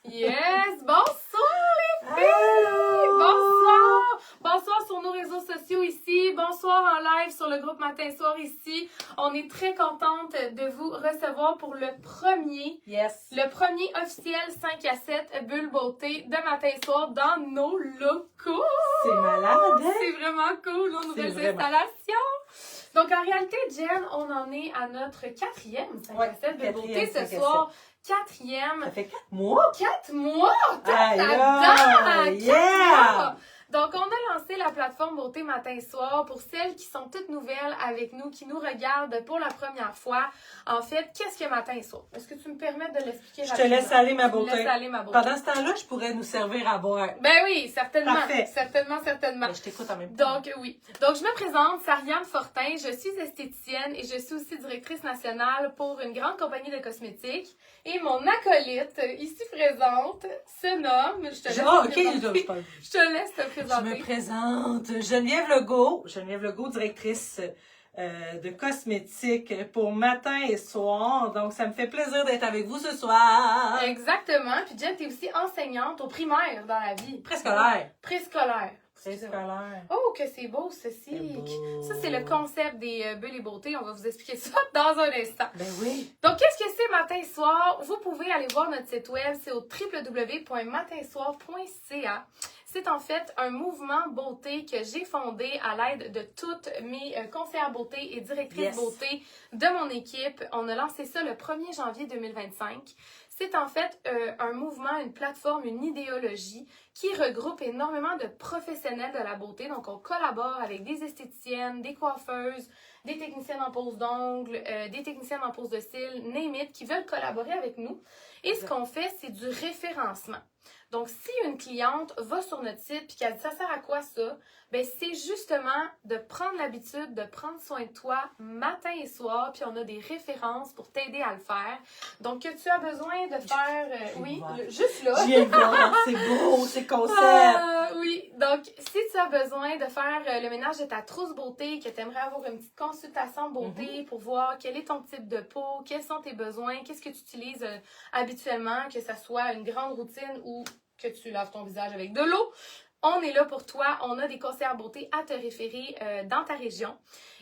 Yes! Bonsoir les filles! Allô! Bonsoir! Bonsoir sur nos réseaux sociaux ici. Bonsoir en live sur le groupe Matin Soir ici. On est très contente de vous recevoir pour le premier officiel 5 à 7 Bulle Beauté de Matin Soir dans nos locaux. C'est malade, hein? C'est vraiment cool, nos nouvelles vraiment... installations. Donc en réalité, Jen, on en est à notre 4e 5 à 7 Bulle Beauté ce soir. 4e. Ça fait 4 mois? 4 mois! Aïe! Yeah! Donc, on a lancé la plateforme Beauté Matin Soir pour celles qui sont toutes nouvelles avec nous, qui nous regardent pour la première fois. En fait, qu'est-ce que Matin Soir? Est-ce que tu me permets de l'expliquer rapidement? Je te laisse aller, ma beauté. Je te laisse aller, ma beauté. Pendant ce temps-là, je pourrais nous servir à boire. Ben oui, certainement. Parfait. Certainement. Ben, je t'écoute en même temps. Donc, oui. Donc, je me présente, Sariane Fortin. Je suis esthéticienne et je suis aussi directrice nationale pour une grande compagnie de cosmétiques. Et mon acolyte, ici présente, se nomme... Je te laisse te présenter. Je me présente, Geneviève Legault, directrice de cosmétiques pour matin et soir. Donc, ça me fait plaisir d'être avec vous ce soir. Exactement. Puis Jen, t'es aussi enseignante au primaire dans la vie. Préscolaire. Préscolaire. Préscolaire. Oh, que c'est beau, ceci. Beau. Ça, c'est le concept des Bulles et Beauté. On va vous expliquer ça dans un instant. Ben oui. Donc, qu'est-ce que c'est Matin Soir? Vous pouvez aller voir notre site web. C'est au www.matinsoir.ca. C'est en fait un mouvement beauté que j'ai fondé à l'aide de toutes mes conseillères beauté et directrices beauté de mon équipe. On a lancé ça le 1er janvier 2025. C'est en fait un mouvement, une plateforme, une idéologie qui regroupe énormément de professionnels de la beauté. Donc, on collabore avec des esthéticiennes, des coiffeuses, des techniciennes en pose d'ongles, des techniciennes en pose de cils, name it, qui veulent collaborer avec nous. Et ce qu'on fait, c'est du référencement. Donc, si une cliente va sur notre site et qu'elle dit « ça sert à quoi ça? » Ben c'est justement de prendre l'habitude de prendre soin de toi matin et soir, puis on a des références pour t'aider à le faire. Donc, que tu as besoin de faire... juste là. J'y ai voir, c'est beau, c'est concept. Oui, donc, si tu as besoin de faire le ménage de ta trousse beauté, que tu aimerais avoir une petite consultation beauté pour voir quel est ton type de peau, quels sont tes besoins, qu'est-ce que tu utilises habituellement, que ça soit une grande routine ou que tu laves ton visage avec de l'eau, on est là pour toi. On a des conseillères beauté à te référer dans ta région.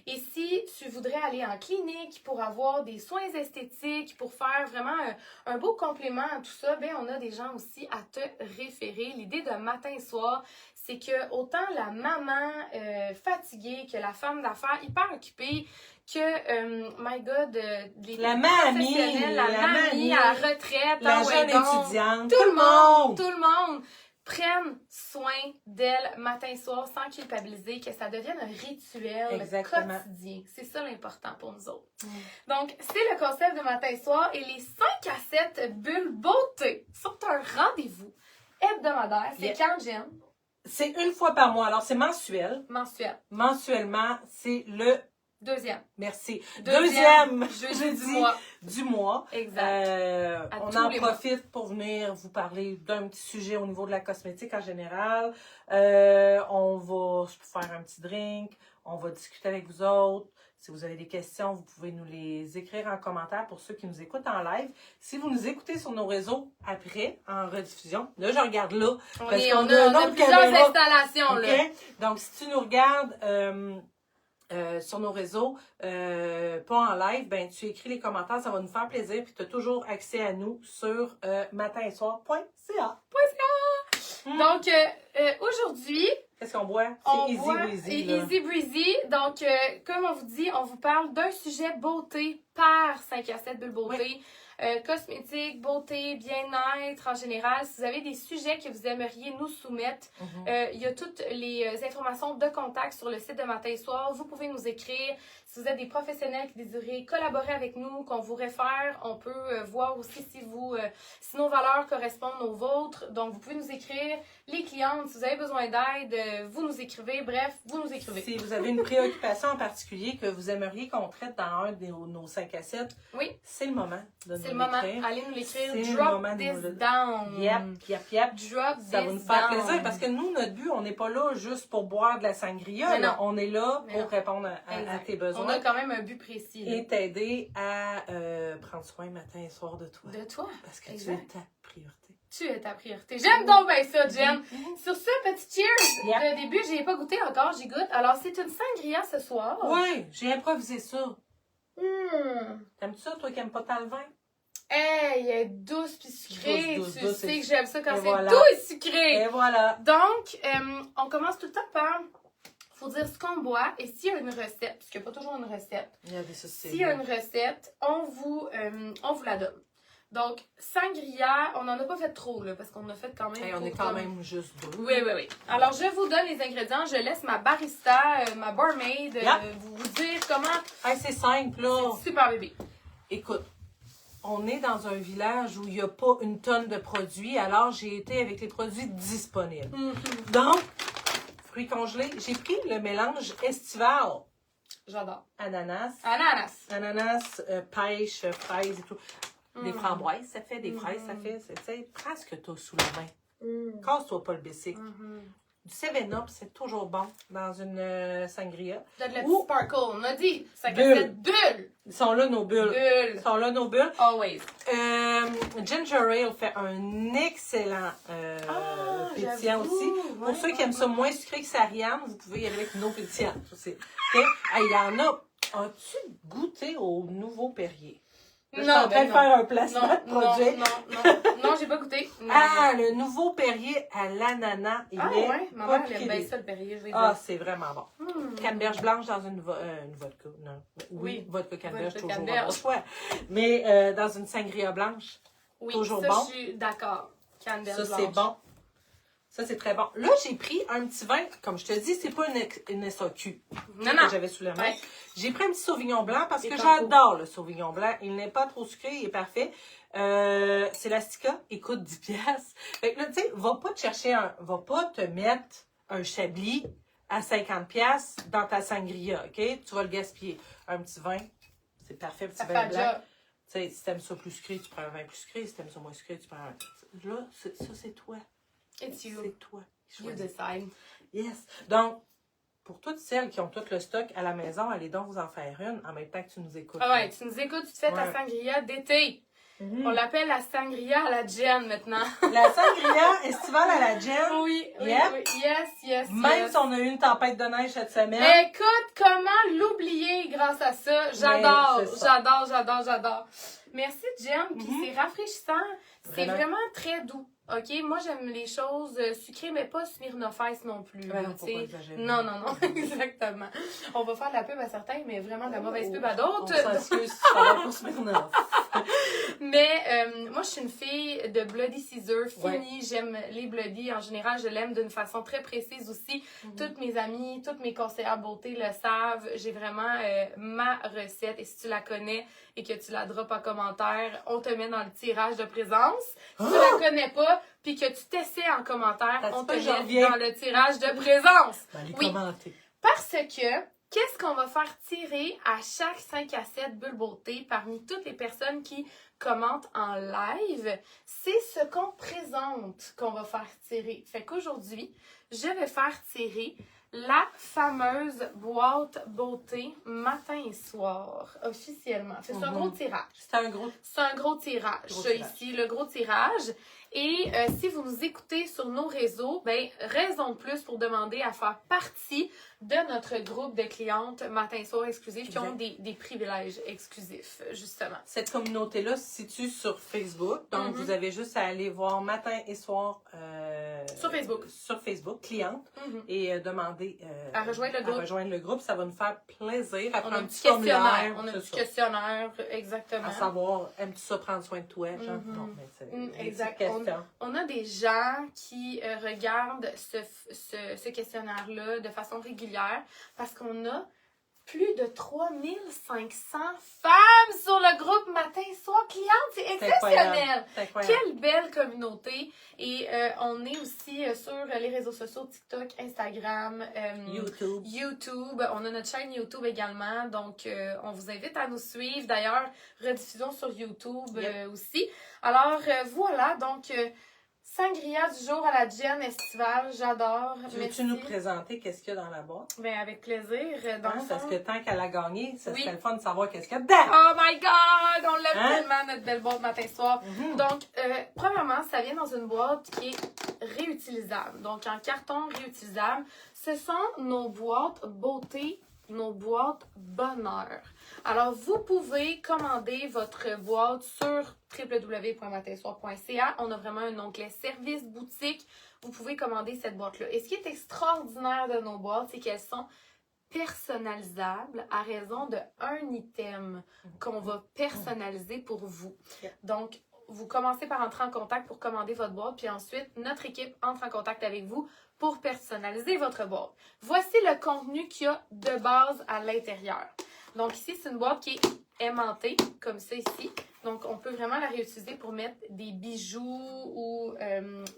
Et si tu voudrais aller en clinique pour avoir des soins esthétiques, pour faire vraiment un beau complément à tout ça, ben on a des gens aussi à te référer. L'idée de matin et soir, c'est que autant la maman fatiguée que la femme d'affaires hyper occupée, que, my God, la mamie à retraite, la jeune étudiante, tout le monde prennent soin d'elle matin et soir sans culpabiliser, que ça devienne un rituel quotidien. C'est ça l'important pour nous autres. Donc, c'est le concept de matin et soir et les 5 à 7 Bulles Beauté sont un rendez-vous hebdomadaire. C'est quand, Jen? C'est une fois par mois. Alors, c'est mensuel. Mensuellement, c'est le... Merci. Deuxième jeudi du mois. Exact. On en profite pour venir vous parler d'un petit sujet au niveau de la cosmétique en général. On va faire un petit drink. On va discuter avec vous autres. Si vous avez des questions, vous pouvez nous les écrire en commentaire pour ceux qui nous écoutent en live. Si vous nous écoutez sur nos réseaux après, en rediffusion, là, je regarde là. On a plusieurs installations, là. Donc, si tu nous regardes... sur nos réseaux, pas en live, ben tu écris les commentaires, ça va nous faire plaisir, puis tu as toujours accès à nous sur matinetsoir.ca. Donc, aujourd'hui, qu'est-ce qu'on boit? C'est Easy Breezy. Easy Breezy. Donc, comme on vous dit, on vous parle d'un sujet beauté par 5 à 7 Bulles Beauté. Cosmétique, beauté, bien-être en général. Si vous avez des sujets que vous aimeriez nous soumettre, il y a toutes les informations de contact sur le site de Matin et Soir. Vous pouvez nous écrire. Si vous êtes des professionnels qui désirez collaborer avec nous, qu'on vous réfère, on peut voir aussi si nos valeurs correspondent aux vôtres. Donc, vous pouvez nous écrire. Les clientes, si vous avez besoin d'aide, vous nous écrivez. Bref, vous nous écrivez. Si vous avez une préoccupation en particulier que vous aimeriez qu'on traite dans un de nos 5 à 7, c'est le moment de nous l'écrire. C'est le moment. Allez nous l'écrire. Drop this down. Yep. Drop ça va nous faire plaisir parce que nous, notre but, on n'est pas là juste pour boire de la sangria. Là. On est là pour répondre à tes besoins. On a quand même un but précis. Et t'aider à prendre soin matin et soir de toi. De toi. Parce que tu es ta priorité. Tu es ta priorité. J'aime donc bien ça, Jen. Sur ce, petit cheers. Yep. Le début, j'ai pas goûté encore, j'y goûte. Alors, c'est une sangria ce soir. Oui, j'ai improvisé ça. Mmh. T'aimes-tu ça, toi qui n'aimes pas tant le vin? Hey, elle est douce puis sucrée. Douce, Tu douce, sais c'est- que j'aime ça quand Et c'est voilà. doux et sucré. Et voilà. Donc, on commence tout le temps par... Faut dire ce qu'on boit. Et s'il y a une recette, parce qu'il n'y a pas toujours une recette, Il y a des saucisses. s'il y a une recette, on vous la donne. Donc, sangria, on n'en a pas fait trop, là, parce qu'on a fait quand même... Hey, on est quand même juste deux. Oui, oui, oui. Alors, je vous donne les ingrédients. Je laisse ma barista, ma barmaid, vous dire comment... Hey, c'est simple, là. Super bébé. Écoute, on est dans un village où il n'y a pas une tonne de produits, alors j'ai été avec les produits disponibles. Donc, fruits congelés, j'ai pris le mélange estival. J'adore. Ananas, pêche, fraises et tout. Des framboises, ça fait, des fraises, ça fait, tu sais, presque tout sous la main. Casse-toi pas le bicycle. Du 7-Up, c'est toujours bon dans une sangria. T'as de la Ou- petite sparkle, on a dit. Ça Bulle. fait bulle. Ils sont là, nos bulles. Bulle. Ils sont là, nos bulles. Always. Ginger Ale fait un excellent pétillant j'avoue. aussi. Pour ceux qui aiment ça moins sucré que Sariane, vous pouvez y aller avec nos pétillants. OK? Il y en a. As-tu goûté au nouveau Perrier? Là, je suis en train de faire un placement de produit. Non, j'ai pas goûté. Non. Ah, le nouveau Perrier à l'ananas. Il est ouais, ma pas mère, elle aime piqué. bien ça, le Perrier. Je l'ai Ah, dit. c'est vraiment bon. Canneberge blanche dans une vodka. Non. Oui, vodka canneberge, Vodka toujours un canneberge. bon choix. Mais dans une sangria blanche, Oui, toujours ça, bon. je suis d'accord. Canneberge Ça, blanche. c'est bon. Ça, c'est très bon. Là, j'ai pris un petit vin. Comme je te dis, c'est pas une SAQ Non, que non. j'avais sous la main. Ouais. J'ai pris un petit Sauvignon blanc parce Et que tantôt. j'adore le Sauvignon blanc. Il n'est pas trop sucré, il est parfait. C'est l'Astica. Il coûte 10 piastres. Fait que là, tu sais, va pas te mettre un Chablis à 50 piastres dans ta sangria, OK? Tu vas le gaspiller. Un petit vin, c'est parfait, un petit Ça vin fait blanc. déjà. Tu sais, si t'aimes ça plus sucré, tu prends un vin plus sucré. Si t'aimes ça moins sucré, tu prends un... Là, ça, c'est toi. It's you. C'est toi qui You choisis. decide. Yes. Donc, pour toutes celles qui ont tout le stock à la maison, allez donc vous en faire une en même temps que tu nous écoutes. Ah ouais, tu nous écoutes, tu te fais ta Ouais. sangria d'été. On l'appelle la sangria à la Jen maintenant. La sangria estivale à la gel. Oui, oui, Yep. oui. Yes. Même si on a eu une tempête de neige cette semaine. Écoute, comment l'oublier grâce à ça? J'adore, Mais c'est ça. j'adore. Merci, Jen, puis c'est rafraîchissant. C'est Vraiment. vraiment très doux. OK? Moi, j'aime les choses sucrées, mais pas Smirnoff Ice non plus. Ouais, là, faut tu sais. pas exagérer. Non, exactement. On va faire de la pub à certains, mais vraiment de la mauvaise pub à d'autres. On s'excuse si ça va pour Smirnoff. Mais moi, je suis une fille de Bloody Caesar, Ouais. fini. J'aime les Bloody. En général, je l'aime d'une façon très précise aussi. Toutes mes amies, toutes mes conseillères beauté le savent. J'ai vraiment ma recette. Et si tu la connais et que tu la drops en commentaire, on te met dans le tirage de présence. Si tu la connais pas, puis que tu t'essaies en commentaire, Ça se on te peut, j'en met reviens. dans le tirage de présence. Allez Oui. commenter. Parce que, qu'est-ce qu'on va faire tirer à chaque 5 à 7 bulles beauté parmi toutes les personnes qui commentent en live? C'est ce qu'on présente qu'on va faire tirer. Fait qu'aujourd'hui, je vais faire tirer la fameuse boîte beauté matin et soir, officiellement. C'est un gros tirage. C'est un gros... C'est un gros tirage. Gros Ça, tirage. ici, le gros tirage. Et si vous nous écoutez sur nos réseaux, ben raison de plus pour demander à faire partie de notre groupe de clientes matin soir exclusif qui ont des privilèges exclusifs, justement. Cette communauté-là se situe sur Facebook. Donc, vous avez juste à aller voir matin et soir Sur Facebook. Sur Facebook, cliente, et demander À rejoindre le groupe. à rejoindre le groupe. Ça va nous faire plaisir. On Après a un petit questionnaire. On a un c'est petit ça. questionnaire, exactement. À savoir, aimes-tu ça prendre soin de toi? Genre, non, mais c'est des Exact. petites questions. On a des gens qui regardent ce questionnaire-là de façon régulière parce qu'on a plus de 3500 femmes sur le groupe Matin Soir Cliente. C'est exceptionnel! C'est incroyable. Quelle belle communauté! Et on est aussi sur les réseaux sociaux, TikTok, Instagram, YouTube. On a notre chaîne YouTube également. Donc, on vous invite à nous suivre. D'ailleurs, rediffusion sur YouTube aussi. Alors, voilà. Donc, Sangria du jour à la Jen estivale, j'adore. Veux-tu nous présenter qu'est-ce qu'il y a dans la boîte? Ben, avec plaisir. Dans le fond... Parce que tant qu'elle a gagné, ça Oui. serait le fun de savoir qu'est-ce qu'il y a dedans. Oh my God! On l'aime Hein? tellement, notre belle boîte matin-soir. Donc, premièrement, ça vient dans une boîte qui est réutilisable. Donc, en carton réutilisable. Ce sont nos boîtes beauté, nos boîtes bonheur. Alors, vous pouvez commander votre boîte sur www.matinsoir.ca. On a vraiment un onglet service boutique. Vous pouvez commander cette boîte-là. Et ce qui est extraordinaire de nos boîtes, c'est qu'elles sont personnalisables à raison de un item qu'on va personnaliser pour vous. Donc, vous commencez par entrer en contact pour commander votre boîte, puis ensuite, notre équipe entre en contact avec vous pour personnaliser votre boîte. Voici le contenu qu'il y a de base à l'intérieur. Donc ici, c'est une boîte qui est aimantée, comme ça ici. Donc, on peut vraiment la réutiliser pour mettre des bijoux ou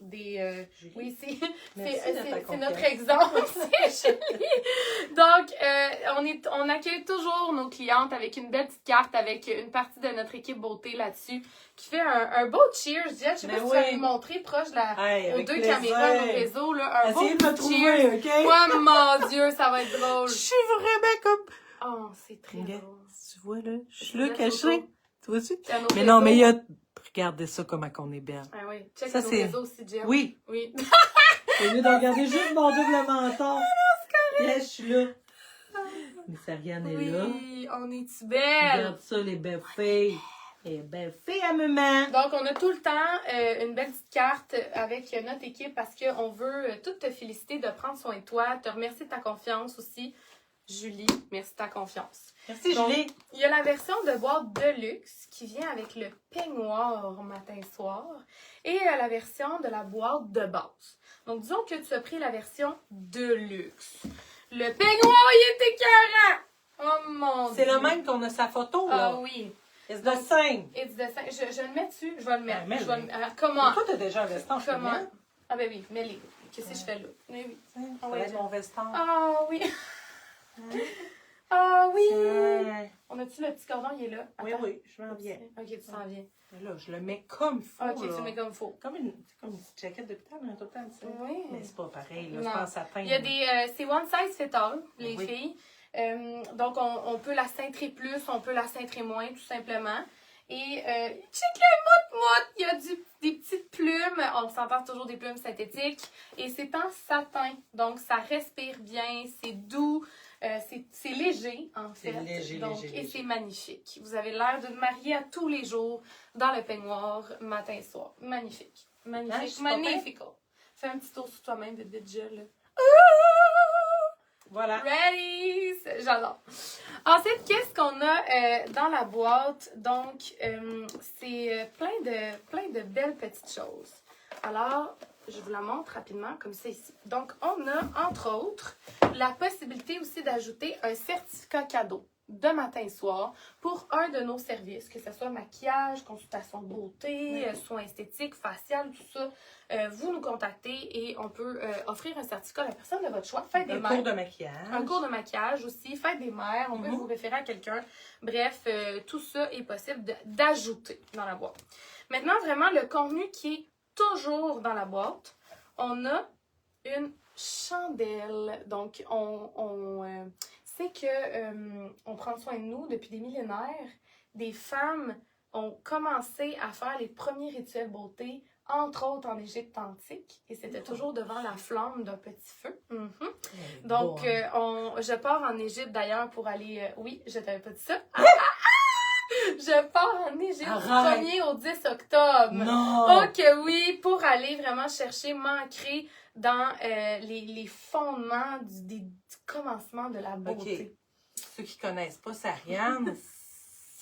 des... oui, c'est notre exemple. C'est Julie. Donc, on accueille toujours nos clientes avec une belle petite carte, avec une partie de notre équipe beauté là-dessus, qui fait un beau cheers. Je sais pas si tu vas vous montrer proche de la, aux deux caméras, nos réseaux. Là, un essayez beau de me trouver, cheers. OK? Oh mon Dieu, ça va être drôle. Je suis vraiment comme... Oh, c'est très drôle. Tu vois, là? Je suis là, cachée. Tu vois-tu? Mais réseaux. non, mais il y a... Regardez ça, comment on est belle. Ah oui, check ça, nos réseaux aussi, Jen. Oui. Oui. Au lieu de regarder juste mon double menton. Là, je suis là. Mais Ariane est là. Oui, on est-tu belle? Regarde ça, les belles filles. Les belles filles à maman. Donc, on a tout le temps une belle petite carte avec notre équipe parce qu'on veut tout te féliciter de prendre soin de toi, te remercier de ta confiance aussi. Julie, merci de ta confiance. Merci, Donc, Julie. il y a la version de boîte de luxe qui vient avec le peignoir matin-soir et la version de la boîte de base. Donc, disons que tu as pris la version de luxe. Le peignoir, il est écœurant! Oh mon Dieu! C'est le même qu'on a sa photo, là. Ah oui. It's the same. It's the same. Je le mets dessus, je vais le mettre. Ben, Je vais comment? Mais toi, t'as déjà un veston, je Comment? connais. Ah ben oui, mets-les. Qu'est-ce que je fais là? Mais oui. Ça va être mon veston. Ah oui. Ah oui! Ouais. On a-tu le petit cordon, il est là? Oui, Attends. oui, je m'en viens. Ok, tu s'en viens. Mais là, je le mets comme il faut. Ok, là. tu le mets comme il faut. Comme une petite jaquette d'hôpital, mais tout le temps, tu sais. Oui. Mais c'est pas pareil, là. Non. Je pense à teindre. Il y a des... c'est one size fit all, les Oui. filles. Donc, on peut la cintrer plus, on peut la cintrer moins, tout simplement. Et check le mout-mout! Il y a des petites plumes. On s'entend toujours des plumes synthétiques. Et c'est en satin. Donc, ça respire bien. C'est doux. C'est léger, en fait. C'est léger, donc, léger, et léger. c'est magnifique. Vous avez l'air de marier à tous les jours dans le peignoir, matin et soir. Magnifique. Hein, je Magnifique. suis pas Magnifico. Fais un petit tour sur toi-même, bébé de gel, là. Voilà. Ready! J'adore. Ensuite, qu'est-ce qu'on a dans la boîte? Donc, c'est plein de belles petites choses. Alors, je vous la montre rapidement, comme ça ici. Donc, on a, entre autres, la possibilité aussi d'ajouter un certificat cadeau de matin et soir pour un de nos services, que ce soit maquillage, consultation de beauté, soins esthétiques, facial, tout ça. Vous nous contactez et on peut offrir un certificat à la personne de votre choix. Faites des Un mères. cours de maquillage. Un cours de maquillage aussi. Faites des mères. On peut vous référer à quelqu'un. Bref, tout ça est possible d'ajouter dans la boîte. Maintenant, vraiment, le contenu qui est toujours dans la boîte, on a une chandelle. Donc, on sait que on prend soin de nous depuis des millénaires. Des femmes ont commencé à faire les premiers rituels beauté, entre autres en Égypte antique, et c'était toujours devant la flamme d'un petit feu. Donc, je pars en Égypte d'ailleurs pour aller... oui, je t'avais pas dit ça. Je pars en Égypte du 1er au 10 octobre. Non! Ok, oui, pour aller vraiment chercher, m'ancrer dans les fondements du commencement de la beauté. OK. Ceux qui connaissent pas Ariane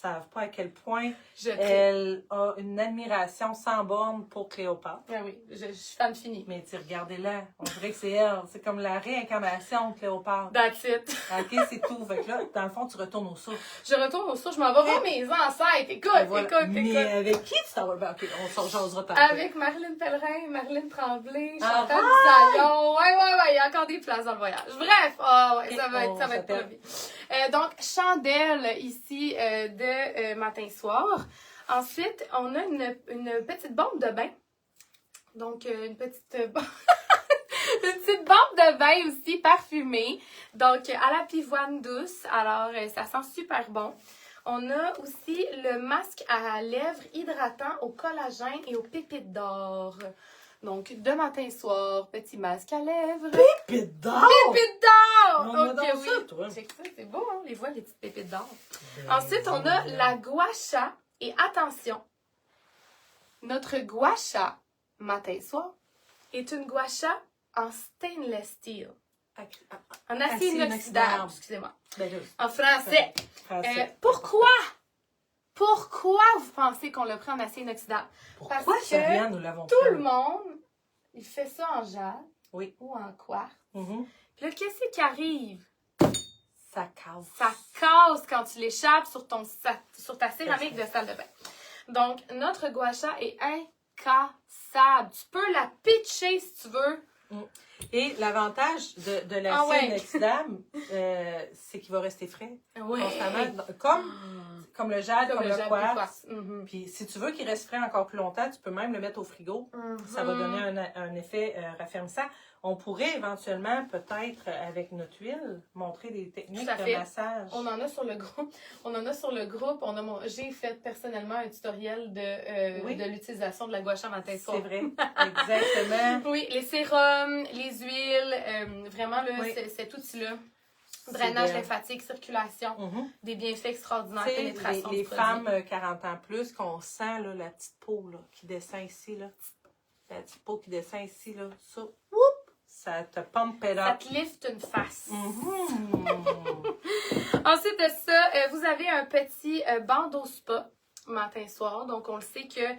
savent pas à quel point Je elle a une admiration sans borne pour Cléopâtre. Ah oui, je suis fan finie. Mais tu regardez-la, on dirait que c'est elle. C'est comme la réincarnation de Cléopâtre. That's it. OK, c'est tout. Fait que là, dans le fond, tu retournes aux sources. Je retourne au sources, je m'en vais voir mes ancêtres. Écoute, Voilà. écoute. Mais avec qui tu t'en vas? Ben, OK, on s'en jasera tantôt. Avec Marilyn Pellerin, Marilyn Tremblay, Chantal Ah, Dusaillon. Ouais, il y a encore des places dans le voyage. Bref, ça va être pas bien. Donc, chandelle ici de matin-soir. Ensuite, on a une petite bombe de bain Donc, une petite... une petite bombe de bain aussi parfumée. Donc, à la pivoine douce. Alors, ça sent super bon. On a aussi le masque à lèvres hydratant au collagène et aux pépites d'or. Donc, de matin et soir, petit masque à lèvres. Pépites d'or! Pépites d'or! On a Donc, dans oui. ça, toi. Check ça, c'est beau, hein? Les voix, les petites pépites d'or. Ben, Ensuite, on a la gua sha. Et attention, notre gua sha, matin et soir, est une gua sha en stainless steel. En acier inoxydable, excusez-moi. Ben, En français. français. Pourquoi? Pourquoi vous pensez qu'on l'a pris en acier inoxydable? Pourquoi Parce ça que vient, nous l'avons tout fait? le monde, il fait ça en jade Oui. ou en quartz. Mhm. Puis là, qu'est-ce qui arrive? Ça casse. Ça casse quand tu l'échappes sur ta céramique de salle de bain. Donc, notre gua sha est incassable. Tu peux la pitcher si tu veux. Et l'avantage de l'acier inoxydable, c'est qu'il va rester frais constamment. Comme le jade, comme le quartz. Puis si tu veux qu'il reste frais encore plus longtemps, tu peux même le mettre au frigo. Ça va donner un effet raffermissant. On pourrait éventuellement, peut-être, avec notre huile, montrer des techniques de massage. On en a sur le groupe. J'ai fait personnellement un tutoriel de l'utilisation de la gua sha matin et soir. C'est vrai, exactement. Oui, les sérums, les huiles, vraiment, là, cet outil-là. Drainage lymphatique, circulation, des bienfaits extraordinaires, pénétration. Les femmes 40 ans plus, qu'on sent là, la petite peau là, qui descend ici, là. La petite peau qui descend ici, là. Ça, ça te pump it up. Ça te lift une face. Ensuite de ça, vous avez un petit bandeau spa matin-soir. Donc, on le sait que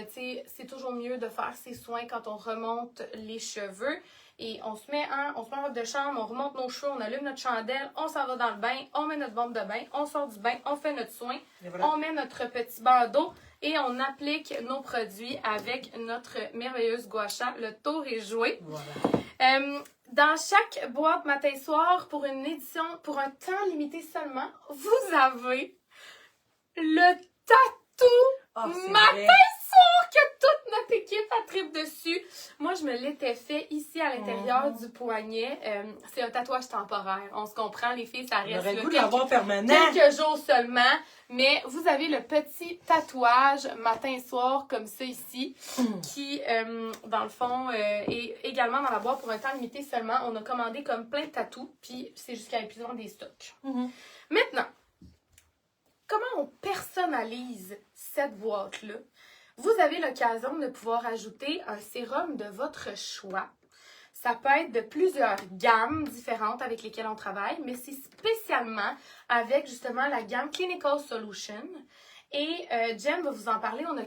c'est toujours mieux de faire ses soins quand on remonte les cheveux. Et on se met en robe de chambre, on remonte nos cheveux, on allume notre chandelle, on s'en va dans le bain, on met notre bombe de bain, on sort du bain, on fait notre soin, on met notre petit bandeau et on applique nos produits avec notre merveilleuse gua sha. Le tour est joué. Voilà. Dans chaque boîte matin-soir, pour une édition, pour un temps limité seulement, vous avez le tatou matin-soir que toute notre équipe a tripe dessus. Moi, je me l'étais fait ici à l'intérieur du poignet. C'est un tatouage temporaire. On se comprend, les filles, ça reste quelques jours seulement. Mais vous avez le petit tatouage matin et soir comme ça ici, qui, dans le fond, est également dans la boîte pour un temps limité seulement. On a commandé comme plein de tatous, puis c'est jusqu'à épuisement des stocks. Maintenant, comment on personnalise cette boîte-là? Vous avez l'occasion de pouvoir ajouter un sérum de votre choix. Ça peut être de plusieurs gammes différentes avec lesquelles on travaille, mais c'est spécialement avec justement la gamme Clinical Solution. Et Jen va vous en parler. On a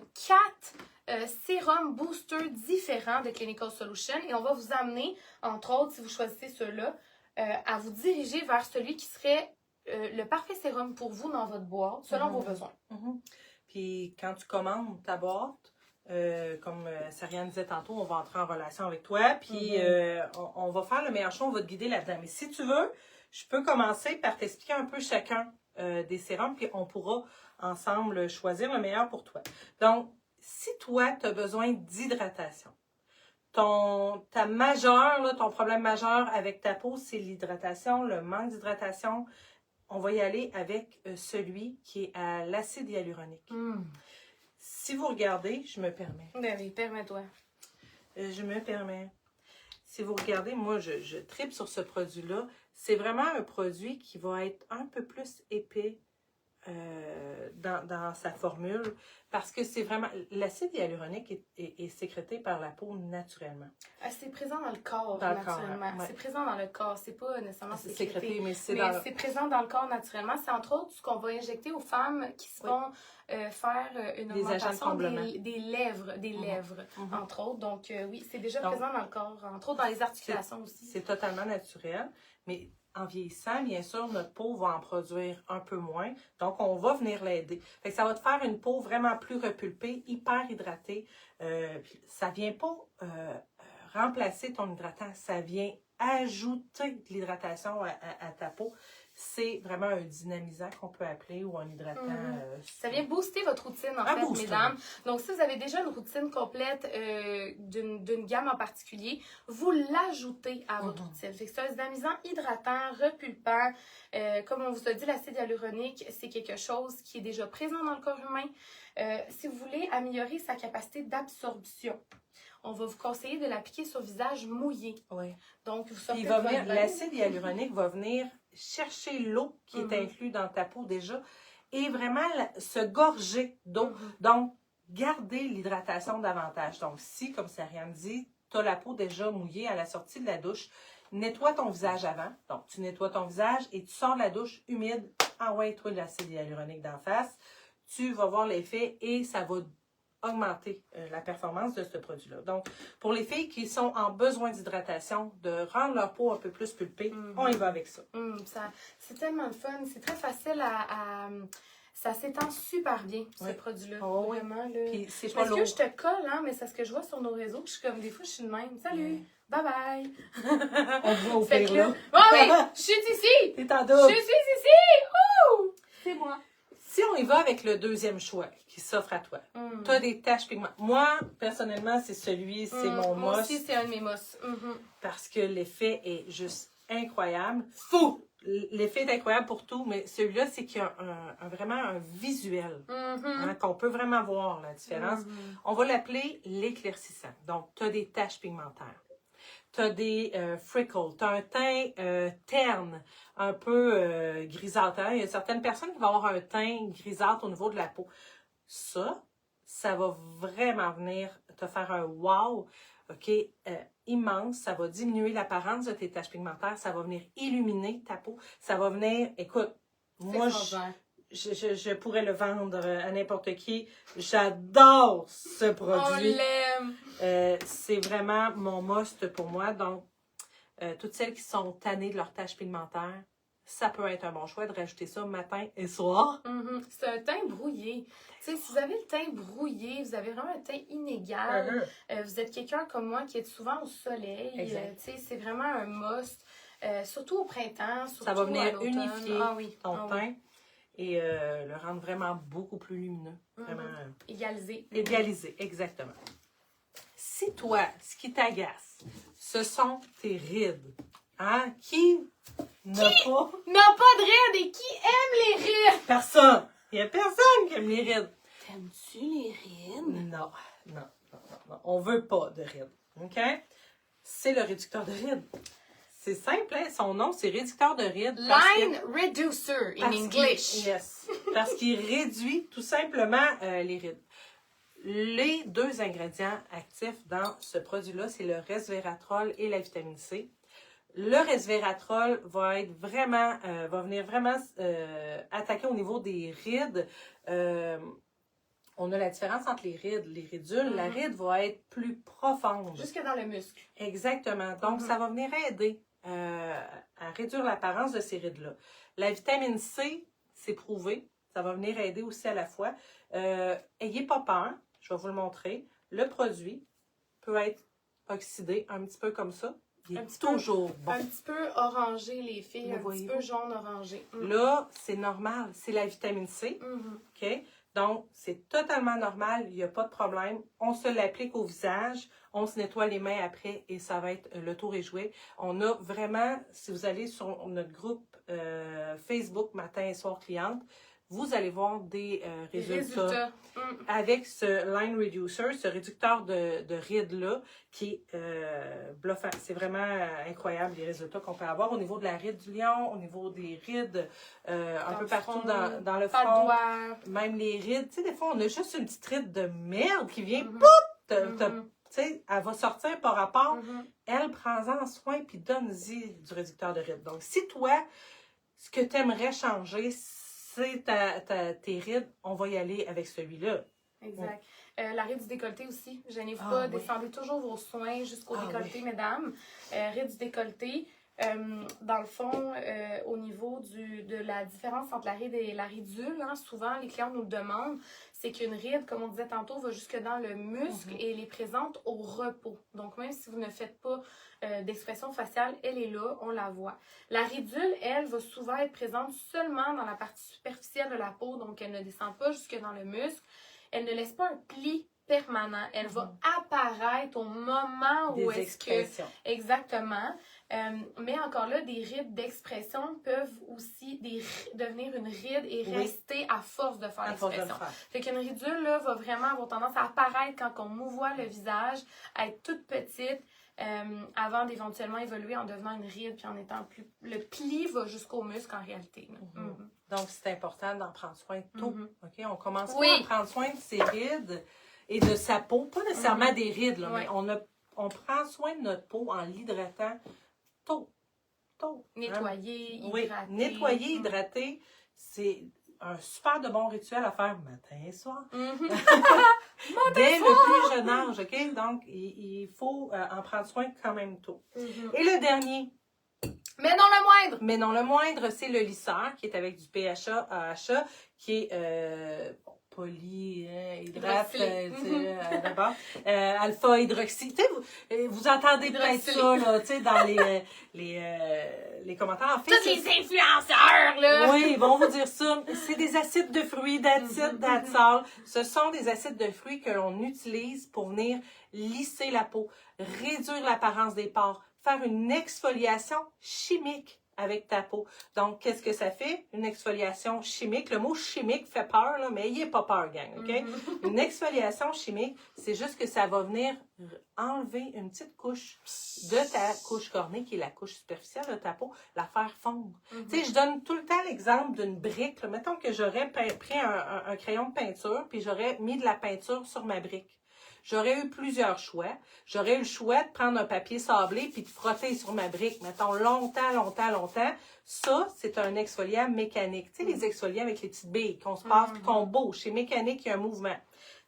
4 sérums boosters différents de Clinical Solution et on va vous amener, entre autres, si vous choisissez ceux-là, à vous diriger vers celui qui serait le parfait sérum pour vous dans votre boîte, selon vos besoins. Puis quand tu commandes ta boîte, comme Sariane disait tantôt, on va entrer en relation avec toi, puis on va faire le meilleur choix, on va te guider là-dedans. Mais si tu veux, je peux commencer par t'expliquer un peu chacun des sérums, puis on pourra ensemble choisir le meilleur pour toi. Donc, si toi, tu as besoin d'hydratation, ton problème majeur avec ta peau, c'est l'hydratation, le manque d'hydratation, on va y aller avec celui qui est à l'acide hyaluronique. Si vous regardez, je me permets. Oui, permets-toi. Je me permets. Si vous regardez, moi, je tripe sur ce produit-là. C'est vraiment un produit qui va être un peu plus épais dans sa formule parce que c'est vraiment... L'acide hyaluronique est sécrété par la peau naturellement. C'est présent dans le corps naturellement. C'est présent dans le corps. C'est pas nécessairement sécrété, mais c'est présent dans le corps naturellement. C'est entre autres ce qu'on va injecter aux femmes qui se vont faire une augmentation des lèvres, entre autres. Donc oui, c'est déjà présent dans le corps, entre autres dans les articulations aussi. C'est totalement naturel, mais en vieillissant, bien sûr, notre peau va en produire un peu moins. Donc, on va venir l'aider. Fait que ça va te faire une peau vraiment plus repulpée, hyper hydratée. Ça vient pas remplacer ton hydratant, ça vient ajouter de l'hydratation à ta peau. c'est vraiment un dynamisant qu'on peut appeler ou un hydratant. Ça vient booster votre routine, en fait, mesdames. Donc, si vous avez déjà une routine complète d'une gamme en particulier, vous l'ajoutez à votre routine. Fait que c'est un dynamisant hydratant, repulpant. Comme on vous a dit, l'acide hyaluronique, c'est quelque chose qui est déjà présent dans le corps humain. Si vous voulez améliorer sa capacité d'absorption, on va vous conseiller de l'appliquer sur le visage mouillé. Oui. Donc, vous sortez l'acide hyaluronique va venir chercher l'eau qui est inclue dans ta peau déjà et vraiment se gorger d'eau. Donc, garder l'hydratation davantage. Donc, si, comme Sariane dit, tu as la peau déjà mouillée à la sortie de la douche, nettoie ton visage avant. Donc, tu nettoies ton visage et tu sors de la douche humide. Envoie-toi de l'acide hyaluronique d'en face. Tu vas voir l'effet et ça va augmenter la performance de ce produit-là. Donc, pour les filles qui sont en besoin d'hydratation, de rendre leur peau un peu plus pulpée, on y va avec ça. C'est tellement le fun. C'est très facile ça s'étend super bien, ce produit-là. Oh, vraiment, là. Puis, c'est pas lourd. Que je te colle, hein, mais c'est ce que je vois sur nos réseaux. Je suis comme, des fois, je suis de même. Salut! Bye bye! On voit au pire, là. Oui, je suis ici! T'es en double. Je suis ici! Ouh! C'est moi. Si on y va avec le deuxième choix qui s'offre à toi, tu as des taches pigmentaires. Moi, personnellement, c'est mon Moi moss. aussi, c'est un de mes moss. Parce que l'effet est juste incroyable. Fou! L'effet est incroyable pour tout, mais celui-là, c'est qu'il y a vraiment un visuel qu'on peut vraiment voir la différence. On va l'appeler l'éclaircissant. Donc, tu as des taches pigmentaires. Tu as des freckles, tu as un teint terne, un peu grisâtre. Il y a certaines personnes qui vont avoir un teint grisâtre au niveau de la peau. Ça va vraiment venir te faire un wow, OK, immense. Ça va diminuer l'apparence de tes taches pigmentaires. Ça va venir illuminer ta peau. Ça va venir, écoute, moi, je pourrais le vendre à n'importe qui. J'adore ce produit. On l'aime! C'est vraiment mon must pour moi. Donc, toutes celles qui sont tannées de leurs taches pigmentaires, ça peut être un bon choix de rajouter ça matin et soir. C'est un teint brouillé. Tu sais, si vous avez le teint brouillé, vous avez vraiment un teint inégal, vous êtes quelqu'un comme moi qui est souvent au soleil, tu sais, c'est vraiment un must. Surtout au printemps, surtout ça va venir à l'automne. unifier ton teint. Et le rendre vraiment beaucoup plus lumineux. Vraiment. Égalisé. Égalisé, exactement. Si toi, ce qui t'agace, ce sont tes rides, hein? Qui n'a pas de rides et qui aime les rides? Personne. Il n'y a personne qui aime les rides. T'aimes-tu les rides? Non. On veut pas de rides. OK? C'est le réducteur de rides. C'est simple, hein? Son nom, c'est réducteur de rides. Line reducer in English. Yes. Parce qu'il réduit tout simplement les rides. Les deux ingrédients actifs dans ce produit-là, c'est le resveratrol et la vitamine C. Le resveratrol va venir vraiment attaquer au niveau des rides. On a la différence entre les rides, les ridules. La ride va être plus profonde. Jusque dans le muscle. Exactement. Donc, ça va venir aider à réduire l'apparence de ces rides-là. La vitamine C, c'est prouvé. Ça va venir aider aussi à la fois. Ayez pas peur. Je vais vous le montrer. Le produit peut être oxydé un petit peu comme ça. Il est toujours bon. Un petit peu orangé, les filles. Un petit peu jaune-orangé. Là, c'est normal. C'est la vitamine C. OK? Donc, c'est totalement normal. Il n'y a pas de problème. On se l'applique au visage. On se nettoie les mains après et ça va être le tour est joué. On a vraiment, si vous allez sur notre groupe Facebook Matin et Soir Cliente, vous allez voir des résultats. Avec ce Line Reducer, ce réducteur de rides-là, qui est bluffant. C'est vraiment incroyable les résultats qu'on peut avoir au niveau de la ride du lion, au niveau des rides, un peu partout dans le front. Même les rides. Tu sais, des fois, on a juste une petite ride de merde qui vient, tu sais, elle va sortir par rapport. Elle, prend-en soin puis donne-y du réducteur de rides. Donc, si toi, ce que tu aimerais changer, c'est tes rides, on va y aller avec celui-là. Exact. La ride du décolleté aussi. Gênez-vous pas, descendez toujours vos soins jusqu'au décolleté, mesdames. Ride du décolleté. Dans le fond, au niveau de la différence entre la ride et la ridule, hein, souvent les clients nous le demandent, c'est qu'une ride, comme on disait tantôt, va jusque dans le muscle et elle est présente au repos. Donc, même si vous ne faites pas d'expression faciale, elle est là, on la voit. La ridule, elle, va souvent être présente seulement dans la partie superficielle de la peau, donc elle ne descend pas jusque dans le muscle. Elle ne laisse pas un pli permanent. Elle va apparaître au moment où est-ce que... Exactement. Mais encore là, des rides d'expression peuvent aussi devenir une ride et rester à force de faire l'expression. Fait qu'une ridule là, va vraiment avoir tendance à apparaître quand on mouvoie le visage, à être toute petite, avant d'éventuellement évoluer en devenant une ride, puis en étant plus... Le pli va jusqu'au muscle en réalité. Donc, c'est important d'en prendre soin tôt. OK? On commence pas à prendre soin de ses rides et de sa peau, pas nécessairement des rides, là, mais on prend soin de notre peau en l'hydratant tôt. Nettoyer, hydrater. Oui, nettoyer, hydrater, c'est un super de bon rituel à faire matin et soir. Dès le plus jeune âge, OK? Donc, il faut en prendre soin quand même tôt. Et le dernier, mais non le moindre! Mais non le moindre, c'est le lisseur qui est avec du PHA, AHA, qui est polyhydrate, d'abord, alpha-hydroxy. Vous entendez peut-être ça là, dans les commentaires. En fait, tous les influenceurs, là! Oui, ils vont vous dire ça. C'est des acides de fruits, d'acide, d'atsal. Ce sont des acides de fruits que l'on utilise pour venir lisser la peau, réduire l'apparence des pores, faire une exfoliation chimique avec ta peau. Donc, qu'est-ce que ça fait? Une exfoliation chimique. Le mot chimique fait peur, là, mais ayez pas peur, gang, OK? Une exfoliation chimique, c'est juste que ça va venir enlever une petite couche de ta couche cornée, qui est la couche superficielle de ta peau, la faire fondre. Tu sais, je donne tout le temps l'exemple d'une brique. Là. Mettons que j'aurais pris un crayon de peinture, puis j'aurais mis de la peinture sur ma brique. J'aurais eu plusieurs choix. J'aurais eu le choix de prendre un papier sablé puis de frotter sur ma brique, mettons, longtemps. Ça, c'est un exfoliant mécanique. Tu sais, les exfoliants avec les petites billes qu'on se passe puis qu'on bouge. C'est mécanique, il y a un mouvement.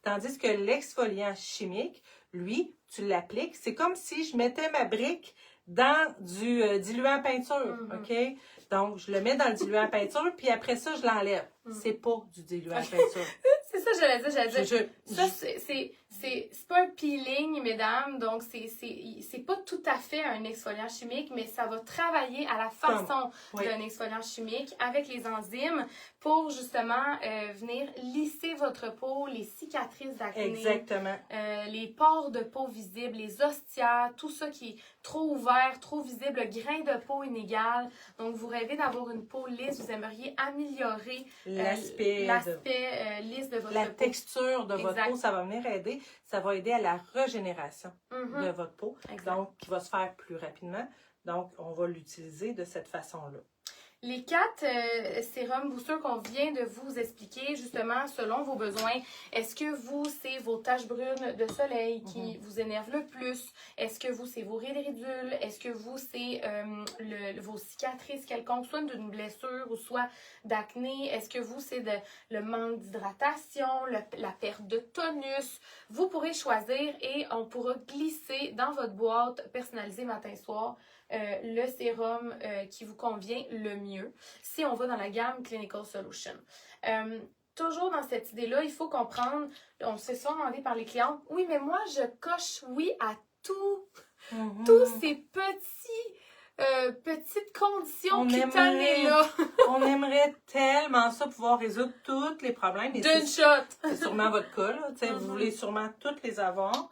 Tandis que l'exfoliant chimique, lui, tu l'appliques. C'est comme si je mettais ma brique dans du diluant peinture, OK? Donc, je le mets dans le diluant peinture, puis après ça, je l'enlève. C'est pas du diluant peinture. C'est ça, j'allais dire. Ça, c'est pas un peeling, mesdames, donc c'est pas tout à fait un exfoliant chimique, mais ça va travailler à la façon d'un exfoliant chimique avec les enzymes pour justement venir lisser votre peau, les cicatrices d'acné, les pores de peau visibles, les ostias, tout ça qui est trop ouvert, trop visible, le grain de peau inégal. Donc, vous rêvez d'avoir une peau lisse, vous aimeriez améliorer l'aspect lisse de votre peau. La texture de votre peau, ça va venir aider. Ça va aider à la régénération de votre peau, donc qui va se faire plus rapidement. Donc, on va l'utiliser de cette façon-là. Les 4 sérums boosters qu'on vient de vous expliquer, justement, selon vos besoins, est-ce que vous, c'est vos taches brunes de soleil qui vous énervent le plus? Est-ce que vous, c'est vos ridules? Est-ce que vous, c'est vos cicatrices quelconques, soit d'une blessure ou soit d'acné? Est-ce que vous, c'est le manque d'hydratation, la perte de tonus? Vous pourrez choisir et on pourra glisser dans votre boîte personnalisée matin-soir le sérum qui vous convient le mieux si on va dans la gamme Clinical Solution. Toujours dans cette idée-là, il faut comprendre, on se fait souvent demander par les clientes, oui, mais moi, je coche oui à tout, tous ces petites conditions cutanées-là. On aimerait tellement ça, pouvoir résoudre tous les problèmes. D'une shot! C'est sûrement votre cas, là. Vous voulez sûrement toutes les avoir.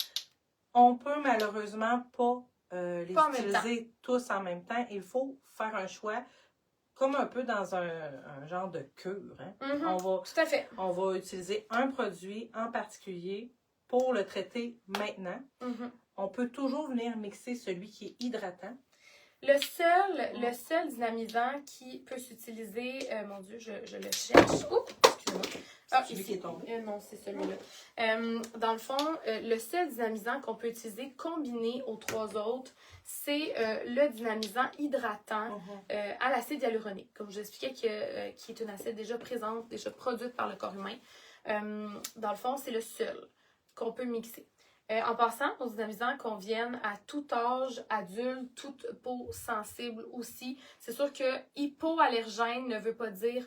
On peut malheureusement pas les utiliser tous en même temps. Il faut faire un choix comme un peu dans un genre de cure. Hein? Tout à fait. On va utiliser un produit en particulier pour le traiter maintenant. On peut toujours venir mixer celui qui est hydratant. Le seul dynamisant qui peut s'utiliser, mon Dieu, je le cherche. Oups, excusez-moi. C'est celui qui est tombé. Non, c'est celui-là. Dans le fond, le seul dynamisant qu'on peut utiliser combiné aux 3 autres, c'est le dynamisant hydratant à l'acide hyaluronique. Comme je l'expliquais, qui est une acide déjà présente, déjà produite par le corps humain. Dans le fond, c'est le seul qu'on peut mixer. En passant, nos dynamisants conviennent à tout âge, adulte, toute peau sensible aussi. C'est sûr que hypoallergène ne veut pas dire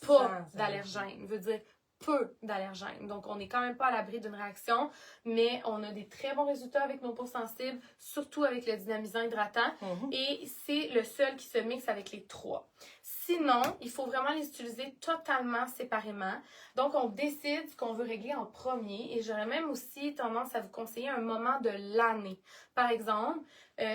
pas d'allergène, veut dire peu d'allergènes. Donc, on n'est quand même pas à l'abri d'une réaction, mais on a des très bons résultats avec nos peaux sensibles, surtout avec le dynamisant hydratant. Et c'est le seul qui se mixe avec les trois. Sinon, il faut vraiment les utiliser totalement séparément. Donc, on décide ce qu'on veut régler en premier. Et j'aurais même aussi tendance à vous conseiller un moment de l'année. Par exemple,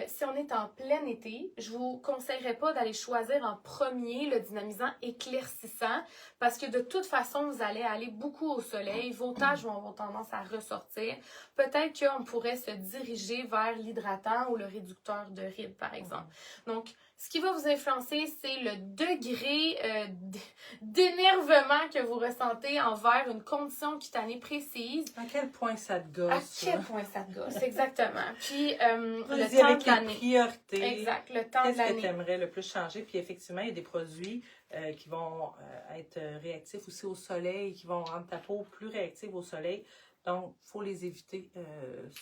si on est en plein été, je vous conseillerais pas d'aller choisir en premier le dynamisant éclaircissant parce que de toute façon, vous allez aller beaucoup au soleil. Vos taches vont avoir tendance à ressortir. Peut-être qu'on pourrait se diriger vers l'hydratant ou le réducteur de rides, par exemple. Donc, ce qui va vous influencer, c'est le degré d'énervement que vous ressentez envers une condition cutanée précise. À quel point ça te gosse? À quel point ça te gosse, exactement. Puis, le Vas-y temps avec de les l'année. priorités. Exact, le temps de Qu'est-ce que l'année. tu aimerais le plus changer? Puis effectivement, il y a des produits qui vont être réactifs aussi au soleil, qui vont rendre ta peau plus réactive au soleil. Donc, il faut les éviter,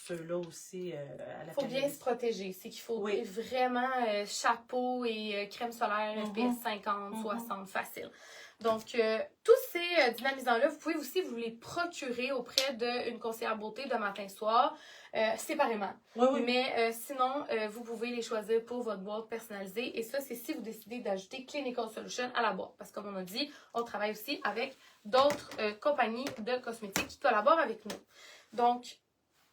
ceux-là aussi, à la Il faut bien se protéger. C'est qu'il faut vraiment chapeau et crème solaire FPS 50, 60, facile. Donc, tous ces dynamisants-là, vous pouvez aussi vous les procurer auprès d'une conseillère beauté de matin-soir, séparément. Mais sinon, vous pouvez les choisir pour votre boîte personnalisée. Et ça, c'est si vous décidez d'ajouter Clinical Solution à la boîte. Parce que comme on a dit, on travaille aussi avec d'autres compagnies de cosmétiques qui collaborent avec nous. Donc,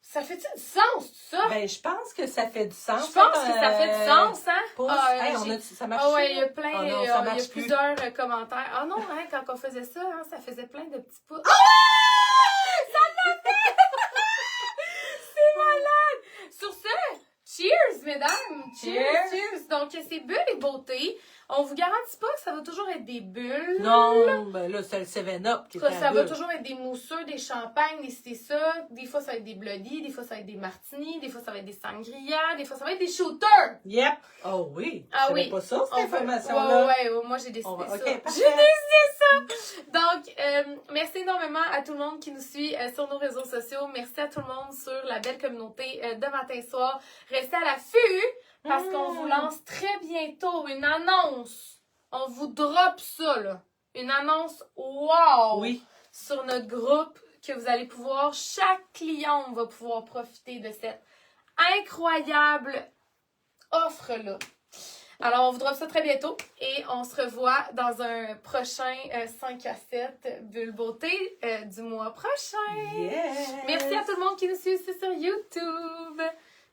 ça fait-tu du sens, tout ça? Ben, je pense que ça fait du sens. Je pense que ça fait du sens, hein? Ça marche. Ah ouais, il y a plein, il y a plusieurs commentaires. Ah non, hein, quand on faisait ça, hein, ça faisait plein de petits pouces. Ça l'a fait! C'est malade! Sur ce, cheers, mesdames! Cheers! Donc, c'est Bulles et Beauté. On vous garantit pas que ça va toujours être des bulles. Non, ben là, c'est le 7-Up qui est Ça va toujours être des mousseux, des champagnes, des ça. Des fois, ça va être des bloodies, des fois, ça va être des martinis, des fois, ça va être des sangria, des fois, ça va être des shooters. Yep. Oh oui. Ah je savais pas ça, cette information-là. Ouais, moi, j'ai décidé ça. Okay, j'ai décidé ça. Donc, merci énormément à tout le monde qui nous suit sur nos réseaux sociaux. Merci à tout le monde sur la belle communauté de matin soir. Restez à l'affût. Parce qu'on vous lance très bientôt une annonce. On vous drop ça, là. Une annonce wow! Oui. Sur notre groupe que vous allez pouvoir, chaque client va pouvoir profiter de cette incroyable offre-là. Alors, on vous drop ça très bientôt et on se revoit dans un prochain 5 à 7 Bulles Beauté du mois prochain. Yes. Merci à tout le monde qui nous suit aussi sur YouTube.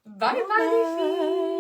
Bye bye les filles!